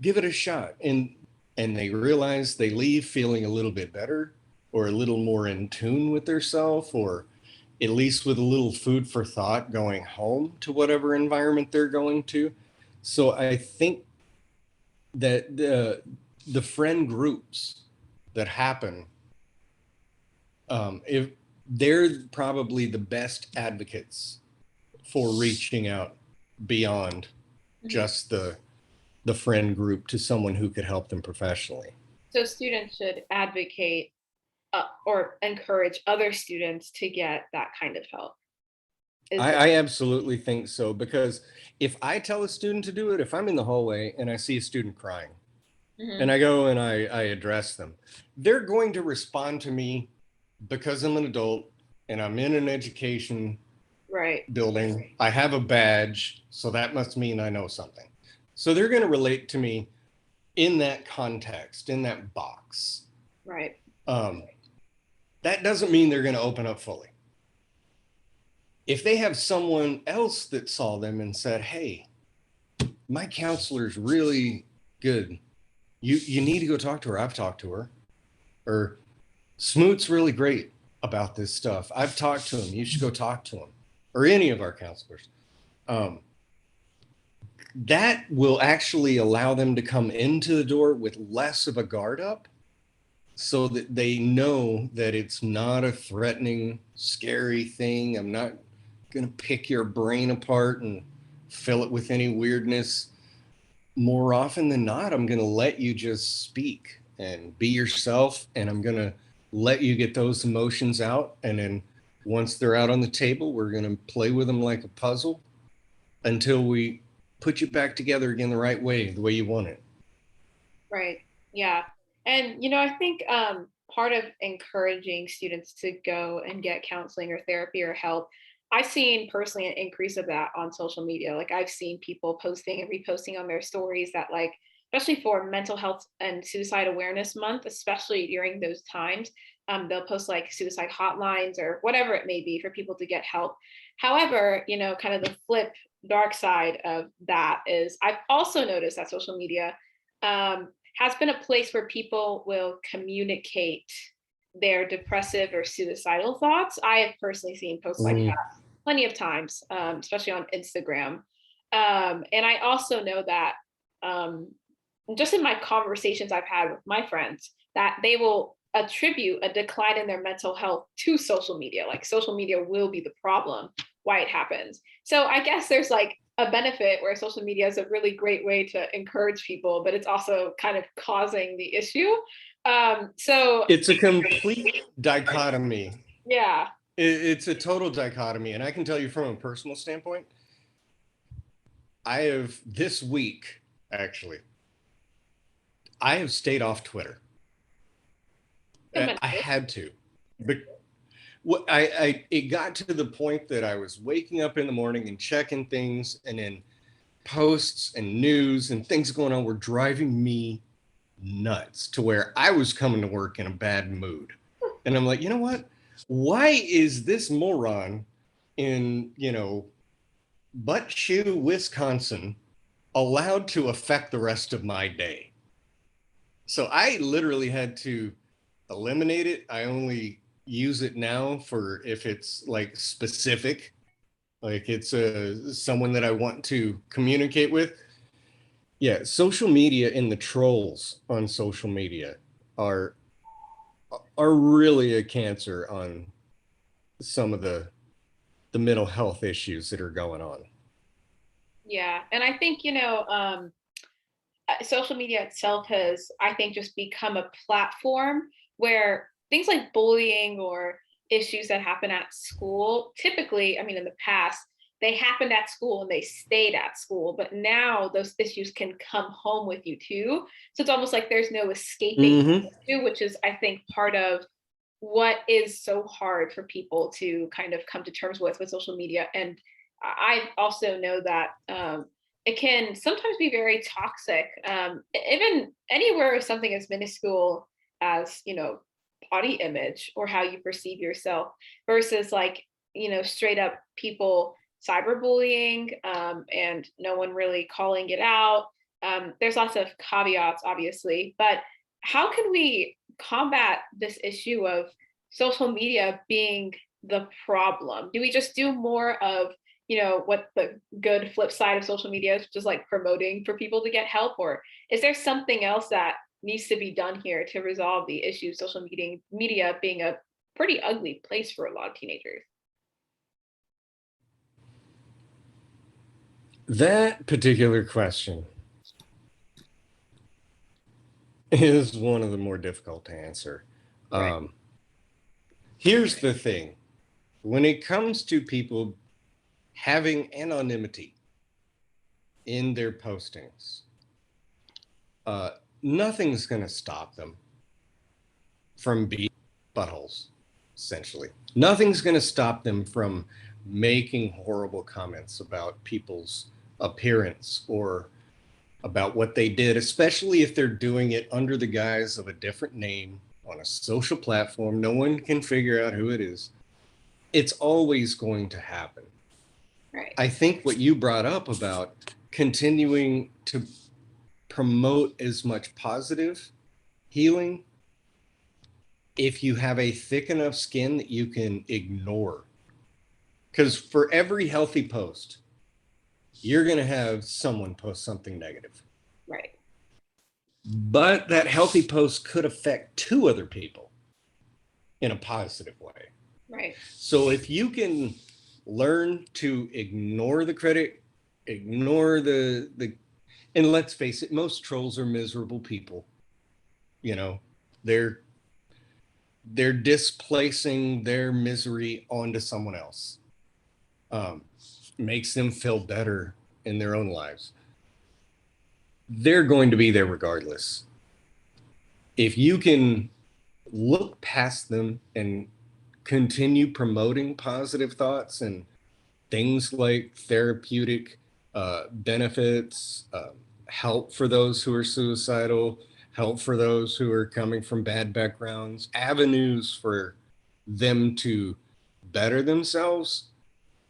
give it a shot. And they realize, they leave feeling a little bit better, or a little more in tune with their self, or at least with a little food for thought going home to whatever environment they're going to. So I think that the friend groups that happen, if they're probably the best advocates for reaching out beyond Mhm. just the friend group to someone who could help them professionally. So students should advocate or encourage other students to get that kind of help. Is I absolutely think so, because if I tell a student to do it, if I'm in the hallway and I see a student crying and Mhm. I go and I address them, they're going to respond to me because I'm an adult and I'm in an education Right, building. I have a badge, so that must mean I know something. So they're going to relate to me in that context, in that box. right, Um, that doesn't mean they're going to open up fully. If they have someone else that saw them and said, hey, my counselor's really good. You need to go talk to her. I've talked to her. Or Smoot's really great about this stuff. I've talked to him. You should go talk to him. Or any of our counselors. Um, that will actually allow them to come into the door with less of a guard up, so that they know that it's not a threatening, scary thing. I'm not going to pick your brain apart and fill it with any weirdness. More often than not, I'm going to let you just speak and be yourself, and I'm going to let you get those emotions out. And then once they're out on the table, we're going to play with them like a puzzle until we put you back together again the right way, the way you want it. right. Yeah. And I think part of encouraging students to go and get counseling or therapy or help, I've seen personally an increase of that on social media. Like I've seen people posting and reposting on their stories that, like, especially for Mental Health and Suicide Awareness Month, especially during those times, they'll post like suicide hotlines or whatever it may be for people to get help. However, kind of the flip dark side of that is I've also noticed that social media has been a place where people will communicate their depressive or suicidal thoughts. I have personally seen posts like Mm. that plenty of times, especially on Instagram. And I also know that um, just in my conversations I've had with my friends, that they will attribute a decline in their mental health to social media. Like social media will be the problem why it happens. So I guess there's like a benefit where social media is a really great way to encourage people, but it's also kind of causing the issue. So It's a complete dichotomy. yeah. It's a total dichotomy. And I can tell you from a personal standpoint, I have this week, actually, I have stayed off Twitter. I had to. But it got to the point that I was waking up in the morning and checking things, and then posts and news and things going on were driving me nuts, to where I was coming to work in a bad mood. And I'm like, you know what? Why is this moron in, Butt Shoe, Wisconsin, allowed to affect the rest of my day? So I literally had to eliminate it. I only use it now for if it's like specific, like it's someone that I want to communicate with. Yeah, social media and the trolls on social media are are really a cancer on some of the mental health issues that are going on. Yeah, and I think, social media itself has, I think, just become a platform where things like bullying or issues that happen at school, typically, I mean, in the past, they happened at school and they stayed at school, but now those issues can come home with you too. So it's almost like there's no escaping Mm-hmm. the issue, which is, I think, part of what is so hard for people to kind of come to terms with social media. And I also know that it can sometimes be very toxic, even anywhere something as minuscule as, body image or how you perceive yourself versus like, straight up people cyberbullying, and no one really calling it out. There's lots of caveats, obviously, but how can we combat this issue of social media being the problem? Do we just do more of, what the good flip side of social media is, just like promoting for people to get help? Or is there something else that needs to be done here to resolve the issue, social media being a pretty ugly place for a lot of teenagers? That particular question is one of the more difficult to answer. Right. Um, Here's the thing: when it comes to people having anonymity in their postings, uh, nothing's going to stop them from being buttholes, essentially. Nothing's going to stop them from making horrible comments about people's appearance or about what they did, especially if they're doing it under the guise of a different name on a social platform. No one can figure out who it is. It's always going to happen. Right. I think what you brought up about continuing to promote as much positive healing, if you have a thick enough skin that you can ignore, because for every healthy post, you're going to have someone post something negative. Right. But that healthy post could affect two other people in a positive way. Right. So if you can learn to ignore the credit, ignore the and let's face it, most trolls are miserable people. You know, they're they're displacing their misery onto someone else. Um, Makes them feel better in their own lives. They're going to be there regardless. If you can look past them and continue promoting positive thoughts and things like therapeutic benefits, help for those who are suicidal, help for those who are coming from bad backgrounds, avenues for them to better themselves.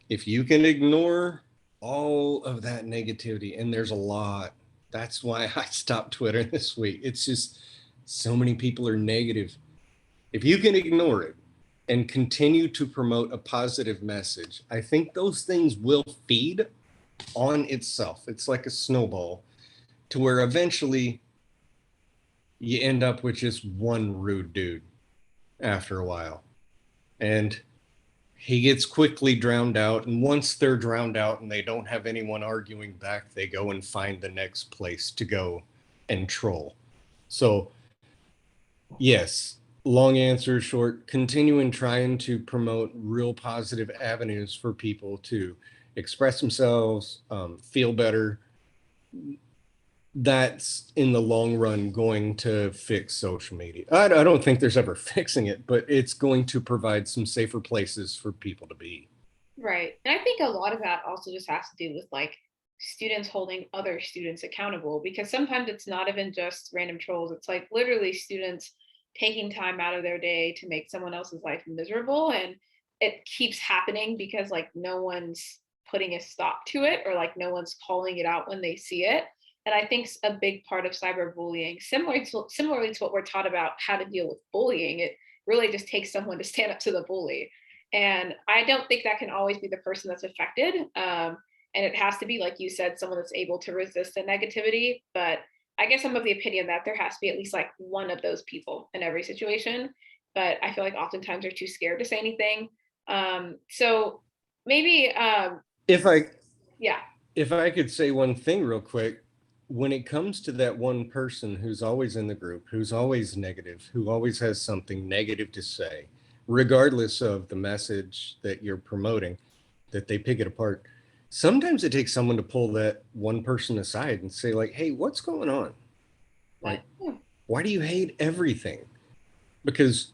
If you can ignore all of that negativity, and there's a lot, that's why I stopped Twitter this week. It's just so many people are negative. If you can ignore it and continue to promote a positive message, I think those things will feed on itself. It's like a snowball to where eventually you end up with just one rude dude after a while. And he gets quickly drowned out. And once they're drowned out and they don't have anyone arguing back, they go and find the next place to go and troll. So yes, long answer short, continuing trying to promote real positive avenues for people to express themselves, feel better. That's in the long run going to fix social media. I don't think there's ever fixing it, but it's going to provide some safer places for people to be. Right. And I think a lot of that also just has to do with like students holding other students accountable, because sometimes it's not even just random trolls. It's like literally students taking time out of their day to make someone else's life miserable. And it keeps happening because like no one's putting a stop to it, or like no one's calling it out when they see it. And I think a big part of cyberbullying, similarly to what we're taught about how to deal with bullying, it really just takes someone to stand up to the bully. And I don't think that can always be the person that's affected. And it has to be, like you said, someone that's able to resist the negativity. But I guess I'm of the opinion that there has to be at least like one of those people in every situation. but I feel like oftentimes they're too scared to say anything. So maybe, If I yeah, if I could say one thing real quick, when it comes to that one person who's always in the group, who's always negative, who always has something negative to say, regardless of the message that you're promoting, that they pick it apart. Sometimes it takes someone to pull that one person aside and say, like, hey, what's going on? Like, yeah, why do you hate everything? Because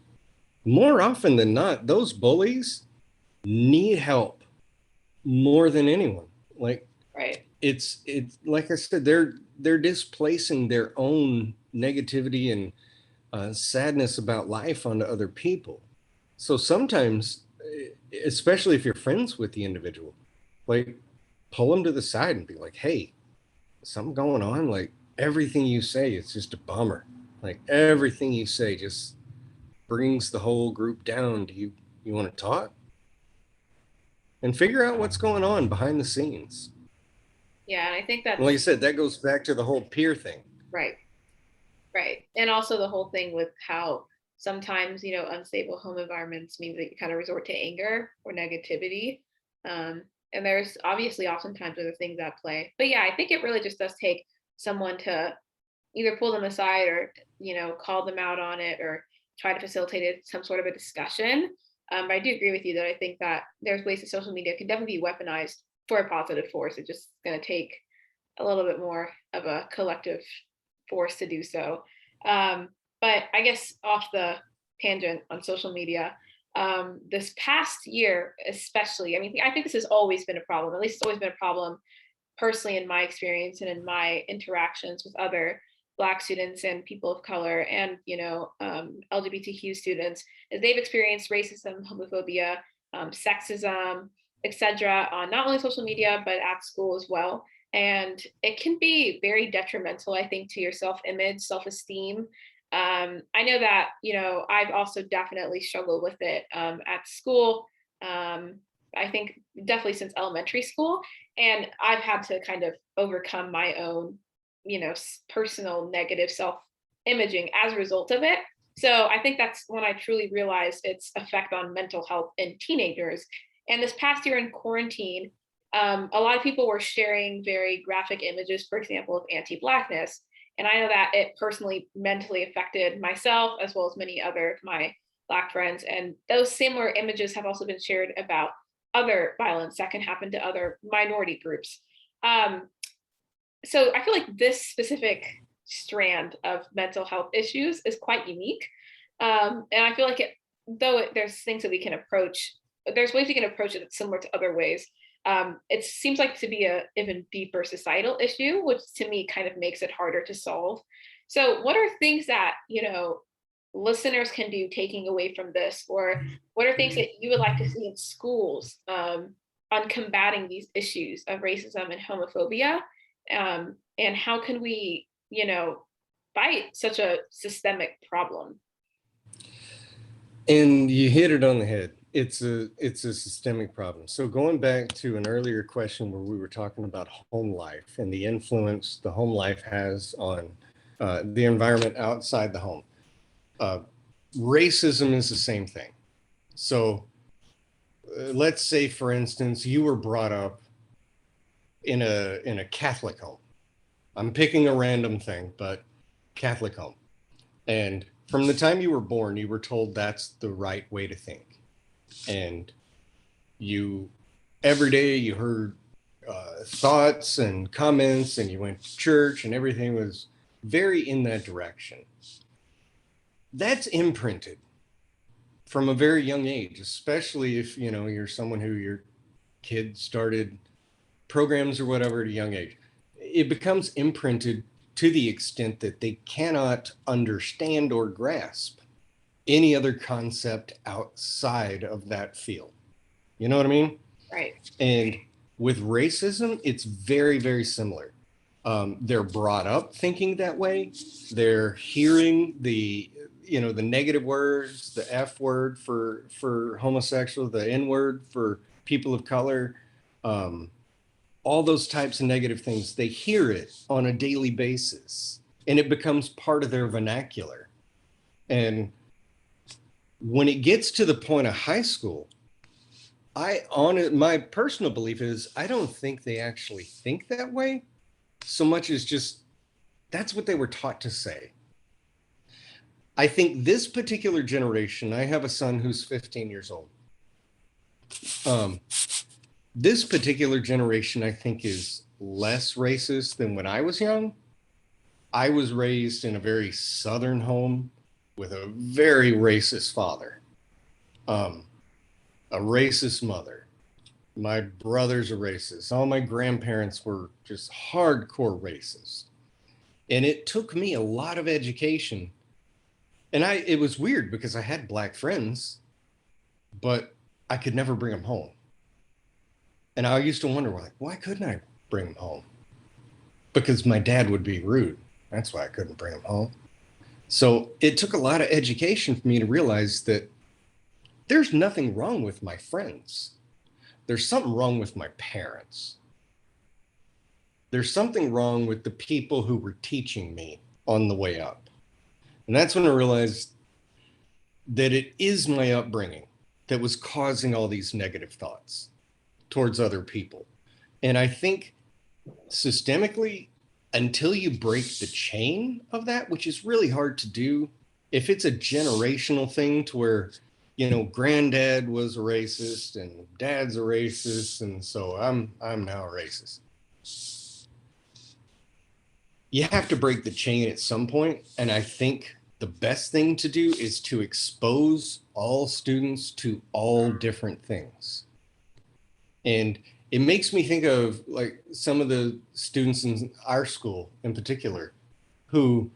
more often than not, those bullies need help more than anyone. Like, right, it's like I said, they're displacing their own negativity and sadness about life onto other people. So sometimes, especially if you're friends with the individual, like pull them to the side and be like, "Hey, something going on? Like everything you say, it's just a bummer. Like everything you say just brings the whole group down. Do you want to talk and figure out what's going on behind the scenes?" yeah, and I think And like I that's said, that goes back to the whole peer thing. right. Right. And also the whole thing with how sometimes, unstable home environments means that you kind of resort to anger or negativity. And there's obviously oftentimes other things at play. But yeah, I think it really just does take someone to either pull them aside or, call them out on it or try to facilitate it, some sort of a discussion. But I do agree with you that I think that there's ways that social media can definitely be weaponized for a positive force. It's just going to take a little bit more of a collective force to do so. But I guess off the tangent on social media, this past year, especially, I mean, I think this has always been a problem. At least it's always been a problem personally in my experience and in my interactions with other Black students and people of color and, LGBTQ students, as they've experienced racism, homophobia, sexism, etc., on not only social media, but at school as well. And it can be very detrimental, I think, to your self image, self esteem. I know that, I've also definitely struggled with it at school. I think definitely since elementary school. And I've had to kind of overcome my own, personal negative self imaging as a result of it. So I think that's when I truly realized its effect on mental health in teenagers. And this past year in quarantine, a lot of people were sharing very graphic images, for example, of anti Blackness. And I know that it personally mentally affected myself as well as many other of my Black friends. And those similar images have also been shared about other violence that can happen to other minority groups. Um, so I feel like this specific strand of mental health issues is quite unique. And I feel like there's things that we can approach, there's ways we can approach it similar to other ways. It seems like to be a even deeper societal issue, which to me kind of makes it harder to solve. So what are things that, listeners can do taking away from this, or what are things that you would like to see in schools on combating these issues of racism and homophobia? And how can we, fight such a systemic problem? And you hit it on the head. It's a systemic problem. So going back to an earlier question where we were talking about home life and the influence the home life has on the environment outside the home, uh, racism is the same thing. So let's say, for instance, you were brought up in a Catholic home. I'm picking a random thing, but Catholic home. And from the time you were born, you were told that's the right way to think. And you, every day, you heard thoughts and comments, and you went to church, and everything was very in that direction. That's imprinted from a very young age, especially if you're someone who your kid started programs or whatever at a young age. It becomes imprinted to the extent that they cannot understand or grasp any other concept outside of that field. You know what I mean? Right. And with racism, it's very, very similar. They're brought up thinking that way. They're hearing the negative words, the F word for homosexual, the N word for people of color, um, all those types of negative things. They hear it on a daily basis, and it becomes part of their vernacular. And When it gets to the point of high school, my personal belief is I don't think they actually think that way so much as just that's what they were taught to say. I think this particular generation, I have a son who's 15 years old. Um, this particular generation, I think, is less racist than when I was young. I was raised in a very Southern home with a very racist father, um, a racist mother. My brother's a racist. All my grandparents were just hardcore racist. And it took me a lot of education. And it was weird because I had black friends, but I could never bring them home. And I used to wonder, like, why couldn't I bring them home? Because my dad would be rude. That's why I couldn't bring them home. So it took a lot of education for me to realize that there's nothing wrong with my friends. There's something wrong with my parents. There's something wrong with the people who were teaching me on the way up. And that's when I realized that it is my upbringing that was causing all these negative thoughts towards other people. And I think systemically, until you break the chain of that, which is really hard to do, if it's a generational thing to where, granddad was a racist and dad's a racist, and so I'm now a racist. You have to break the chain at some point, and I think the best thing to do is to expose all students to all different things. And it makes me think of like some of the students in our school in particular who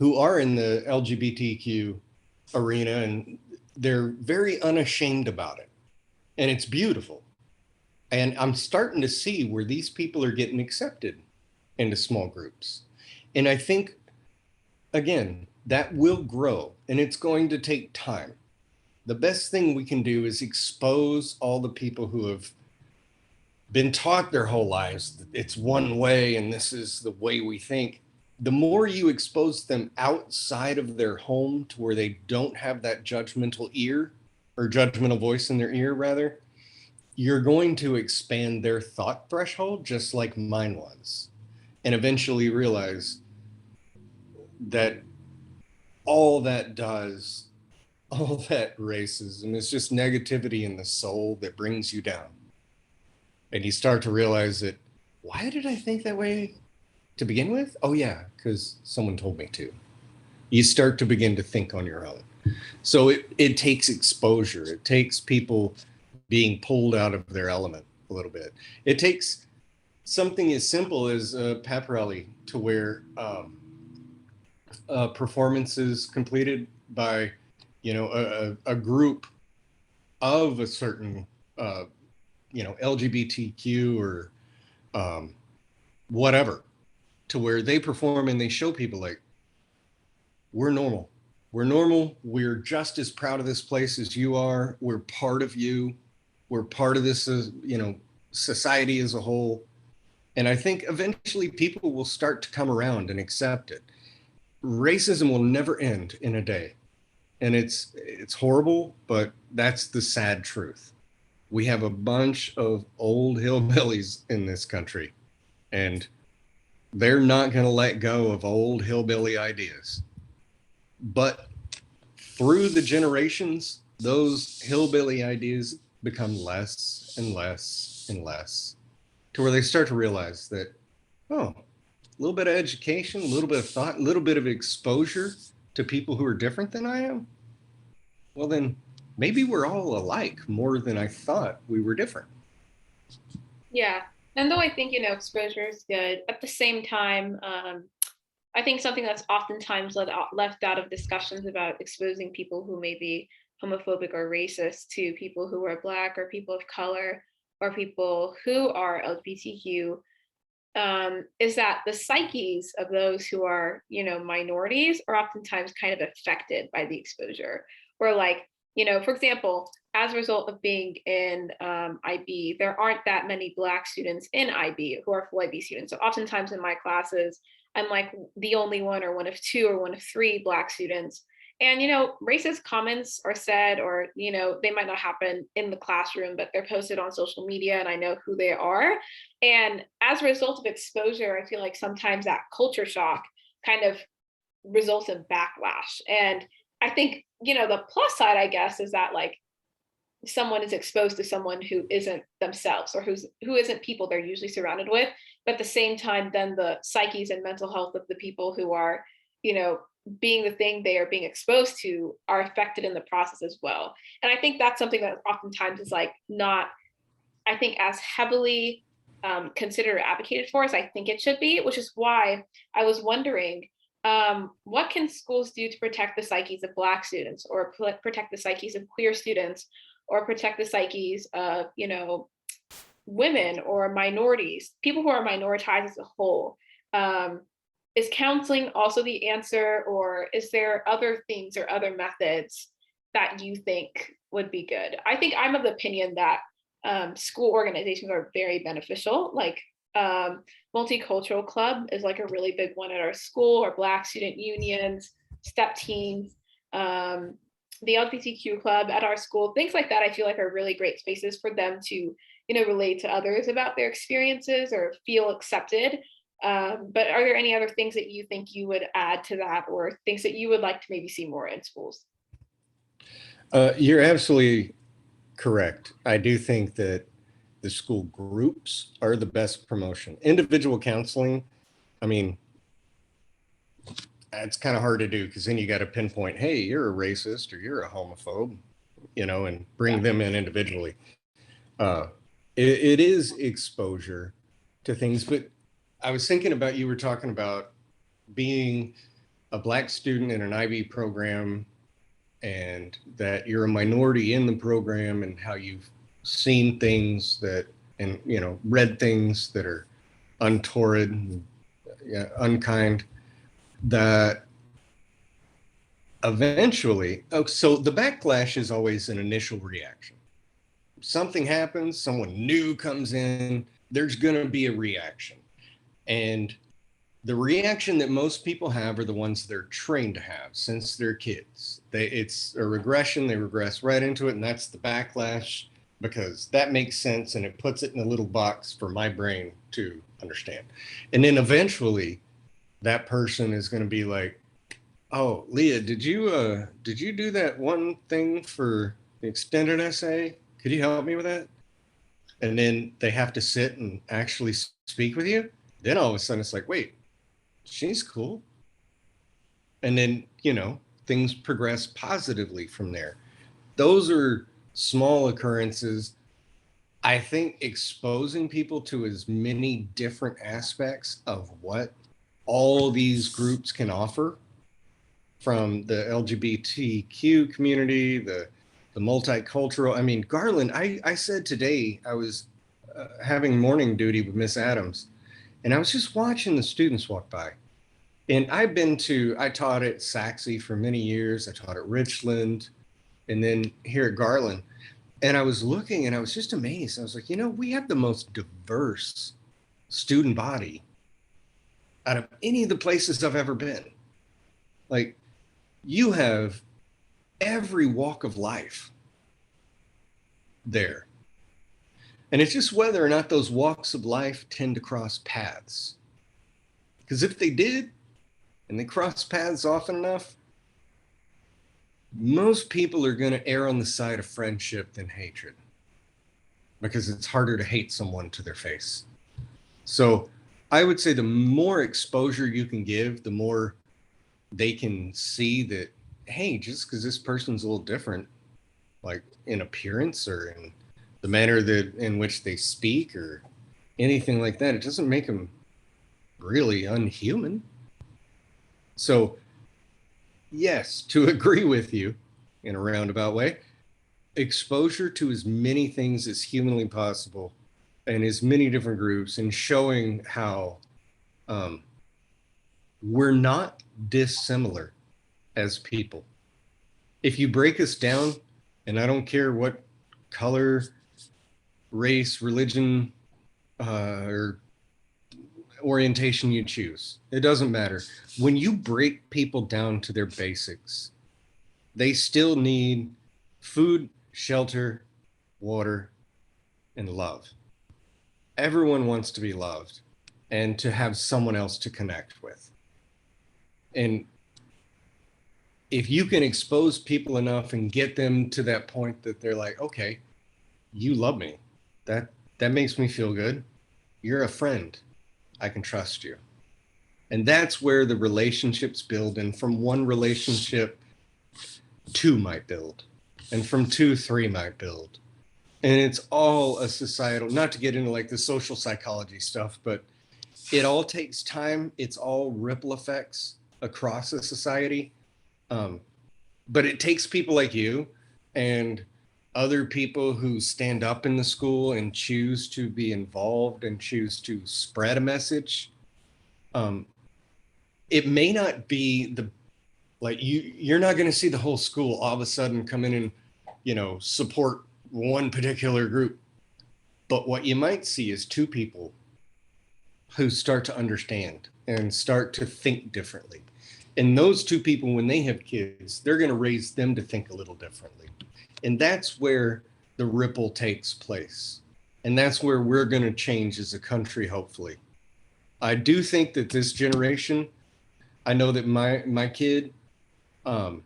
are in the LGBTQ arena, and they're very unashamed about it. And it's beautiful. And I'm starting to see where these people are getting accepted into small groups. And I think, again, that will grow and it's going to take time. The best thing we can do is expose all the people who have been taught their whole lives that it's one way and this is the way we think. The more you expose them outside of their home to where they don't have that judgmental ear or judgmental voice in their ear, rather, you're going to expand their thought threshold just like mine was. And eventually realize that all that does, all that racism is just negativity in the soul that brings you down. And you start to realize that, why did I think that way to begin with? Oh, yeah, because someone told me to. You start to begin to think on your own. So it takes exposure. It takes people being pulled out of their element a little bit. It takes something as simple as a pep rally to where performances completed by, a group of a certain, LGBTQ or whatever, to where they perform and they show people like, we're normal. We're normal. We're just as proud of this place as you are. We're part of you. We're part of this, society as a whole. And I think eventually people will start to come around and accept it. Racism will never end in a day. And it's horrible, but that's the sad truth. We have a bunch of old hillbillies in this country, and they're not going to let go of old hillbilly ideas. But through the generations, those hillbilly ideas become less and less and less to where they start to realize that, oh, a little bit of education, a little bit of thought, a little bit of exposure to people who are different than I am. Well, then maybe we're all alike more than I thought we were different. Yeah. And though I think, exposure is good, at the same time, I think something that's oftentimes left out of discussions about exposing people who may be homophobic or racist to people who are Black or people of color or people who are LGBTQ, is that the psyches of those who are, minorities are oftentimes kind of affected by the exposure. Or like, for example, as a result of being in IB, there aren't that many Black students in IB who are full IB students. So oftentimes in my classes, I'm like the only one or one of two or one of three Black students. And, racist comments are said, or, they might not happen in the classroom, but they're posted on social media and I know who they are. And as a result of exposure, I feel like sometimes that culture shock kind of results in backlash. And I think, the plus side, I guess, is that like someone is exposed to someone who isn't themselves or who isn't people they're usually surrounded with. But at the same time, then the psyches and mental health of the people who are, you know, being the thing they are being exposed to are affected in the process as well. And I think that's something that oftentimes is like not, I think, as heavily considered or advocated for as I think it should be, which is why I was wondering, what can schools do to protect the psyches of Black students, or protect the psyches of queer students, or protect the psyches of, women or minorities, people who are minoritized as a whole? Um, is counseling also the answer, or is there other things or other methods that you think would be good? I think I'm of the opinion that school organizations are very beneficial. Like multicultural club is like a really big one at our school, or Black student unions, step teams, the LGBTQ club at our school, things like that. I feel like are really great spaces for them to, relate to others about their experiences or feel accepted. But are there any other things that you think you would add to that, or things that you would like to maybe see more in schools? You're absolutely correct. I do think that the school groups are the best promotion. Individual counseling, I mean, it's kind of hard to do because then you got to pinpoint, hey, you're a racist or you're a homophobe, and bring Yeah. them in individually. Uh, it is exposure to things, but I was thinking about, you were talking about being a Black student in an IB program and that you're a minority in the program and how you've seen things that, and, read things that are untoward, and, unkind, that eventually, oh, so the backlash is always an initial reaction. Something happens, someone new comes in, there's going to be a reaction. And the reaction that most people have are the ones they're trained to have since they're kids. It's a regression, they regress right into it, and that's the backlash, because that makes sense and it puts it in a little box for my brain to understand. And then eventually that person is going to be like, oh, Leah, did you do that one thing for the extended essay? Could you help me with that? And then they have to sit and actually speak with you. Then all of a sudden it's like, wait, she's cool. And then, things progress positively from there. Those are small occurrences. I think exposing people to as many different aspects of what all these groups can offer, from the LGBTQ community, the multicultural. I mean, Garland, I said today I was having morning duty with Miss Adams, and I was just watching the students walk by. And I taught at Saxe for many years. I taught at Richland, and then here at Garland. And I was looking and I was just amazed. I was like, we have the most diverse student body out of any of the places I've ever been. Like, you have every walk of life there. And it's just whether or not those walks of life tend to cross paths. Because if they did, and they cross paths often enough, most people are going to err on the side of friendship than hatred, because it's harder to hate someone to their face. So I would say the more exposure you can give, the more they can see that, hey, just because this person's a little different, like in appearance or in the manner that in which they speak or anything like that, it doesn't make them really unhuman. So yes, to agree with you in a roundabout way, exposure to as many things as humanly possible and as many different groups, and showing how we're not dissimilar as people. If you break us down, and I don't care what color, race, religion, or orientation you choose, it doesn't matter. When you break people down to their basics, They still need food, shelter, water, and love. Everyone wants to be loved and to have someone else to connect with. And if you can expose people enough and get them to that point that they're like, okay, you love me. That that makes me feel good. You're a friend. I can trust you. And that's where the relationships build. And from one relationship, two might build. And from two, three might build. And it's all a societal, not to get into like the social psychology stuff, but it all takes time. It's all ripple effects across a society. Um, but it takes people like you and other people who stand up in the school and choose to be involved and choose to spread a message. Um, it may not be the like you're not going to see the whole school all of a sudden come in and support one particular group, but what you might see is two people who start to understand and start to think differently. And those two people, when they have kids, they're going to raise them to think a little differently. And that's where the ripple takes place. And that's where we're going to change as a country, hopefully. I do think that this generation, I know that my kid, um,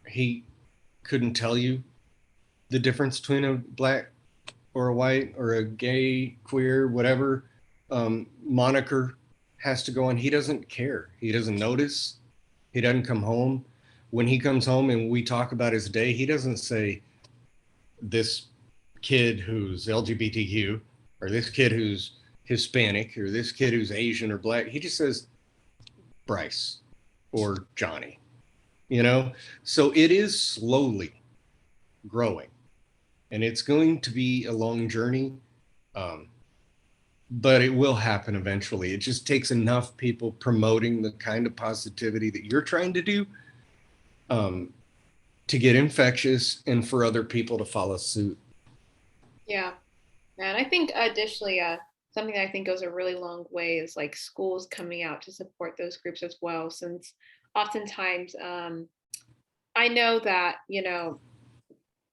he couldn't tell you the difference between a black or a white or a gay, queer, whatever moniker has to go on. He doesn't care. He doesn't notice. He doesn't come home. When he comes home and we talk about his day, he doesn't say this kid who's LGBTQ or this kid who's Hispanic or this kid who's Asian or black. He just says Bryce or Johnny, So it is slowly growing and it's going to be a long journey. But it will happen eventually. It just takes enough people promoting the kind of positivity that you're trying to do um, to get infectious and for other people to follow suit. Yeah. And I think additionally, something that I think goes a really long way is like schools coming out to support those groups as well, since oftentimes I know that,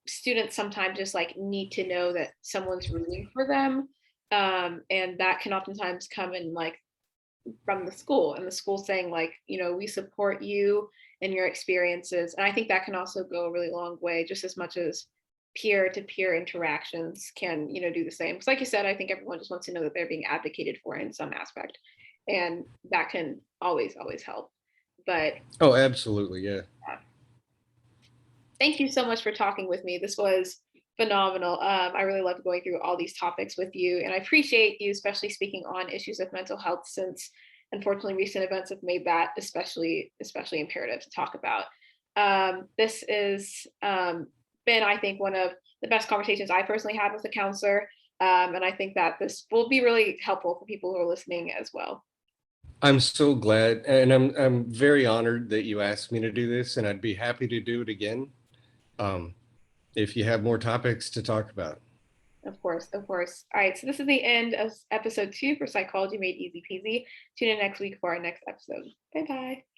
students sometimes just like need to know that someone's rooting for them. And that can oftentimes come in like from the school and the school saying like, we support you and your experiences. And I think that can also go a really long way, just as much as peer to peer interactions can, do the same. Because like you said, I think everyone just wants to know that they're being advocated for in some aspect. And that can always, always help. But Oh, absolutely. Yeah. thank you so much for talking with me. This was phenomenal. I really loved going through all these topics with you, and I appreciate you, especially speaking on issues of mental health, since unfortunately recent events have made that especially imperative to talk about. This is been, I think, one of the best conversations I personally had with a counselor, and I think that this will be really helpful for people who are listening as well. I'm so glad, and I'm very honored that you asked me to do this, and I'd be happy to do it again um, if you have more topics to talk about. Of course, of course. All right, so this is the end of episode 2 for Psychology Made Easy Peasy. Tune in next week for our next episode. Bye bye.